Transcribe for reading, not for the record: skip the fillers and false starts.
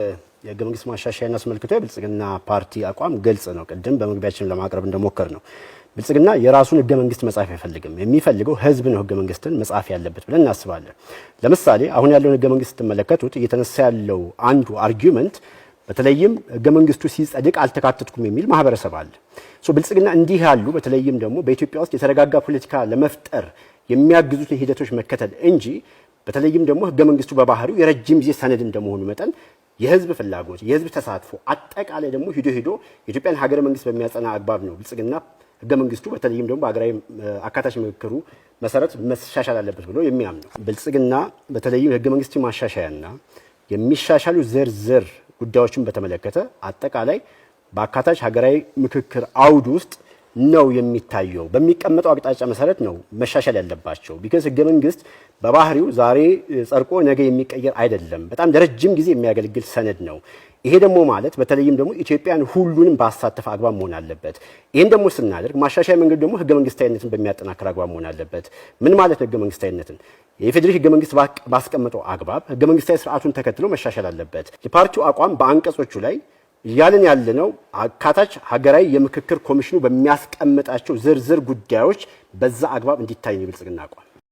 የህገ መንግስት ማሻሻያን አስመልክቶ የብልጽግና ፓርቲ አቋም ግልጽ ነው። ቅድም በመግቢያችን ለማቅረብ እንደሞከር ነው ብልጽግና የራሱን ህገ መንግስት መጻፍ አይፈልግም። የሚፈልገው ህዝብ ነው ህገ መንግስትን መጻፍ ያለበት ብለን እናስባለን። ለምሳሌ አሁን ያለውን ህገ መንግስት ተመለከቱት። እየተነሳ ያለው አንዱ አርጊውመንት በተለይም ህገ መንግስቱ ሲጸድቅ አልተካተትኩም የሚል ማህበረሰብ አለ። ብልጽግና እንዲህ ያሉ በተለይም ደግሞ በኢትዮጵያ ውስጥ የተረጋጋ ፖለቲካ ለመፍጠር የሚያግዙትን ሂደቶች መከተል እንጂ በተለይም ደግሞ ህገ መንግስቱ በባህሪው የረጅም ጊዜ ሰነድ እንደመሆኑ መጠን የህዝብ ፍላጎት የህዝብ ተሳትፎ አጠቃላይ ደግሞ ሂዶ የኢትዮጵያን ሀገረ መንግስት በሚያጸና አግባብ ነው ብልጽግና ህገ መንግስቱ በተለይም ደግሞ በአገራዊ አካታች ምክክሩ መሰረት መሻሻል አለበት ብሎ የሚያምነው ብልጽግና በተለይም ህገ መንግስት ማሻሻያና የሚሻሻሉ ዝርዝር ጉዳዮችን በተመለከተ አጠቃላይ በአካታች ሀገራዊ ምክክር አውድ ውስጥ ነው የሚታየው። በሚቀመጠው አቅጣጫ መሰረት ነው መሻሻል ያለባቸው። ቢካዝ ህገ መንግስት በባህሪው ዛሬ ጸድቆ ነገ የሚቀየር አይደለም። በጣም ለረጅም ጊዜ የሚያገለግል ሰነድ ነው። ይሄ ደግሞ ማለት በተለይም ደግሞ ኢትዮጵያን ሁሉንም ባሳተፈ አግባብ መሆን አለበት። ይሄን ደግሞ ስናደርግ ማሻሻያ መንገድ ደግሞ ህገ መንግስታዊነትን በሚያጠናክር አግባብ መሆን አለበት። ምን ማለት ነው? ህገ መንግስታዊነትን የፌዴራል ህገ መንግስት ባስቀመጠው አግባብ ህገ መንግስታዊ ስርዓቱን ተከትሎ መሻሻል አለበት። የፓርቲው አቋም በአንቀጾቹ ላይ እያልን ያለነው አካታች ሀገራዊ የምክክር ኮሚሽኑ በሚያስቀምጣቸው ዝርዝር ጉዳዮች በዛ አግባብ እንዲታይ ነው ብልጽግና አቋም።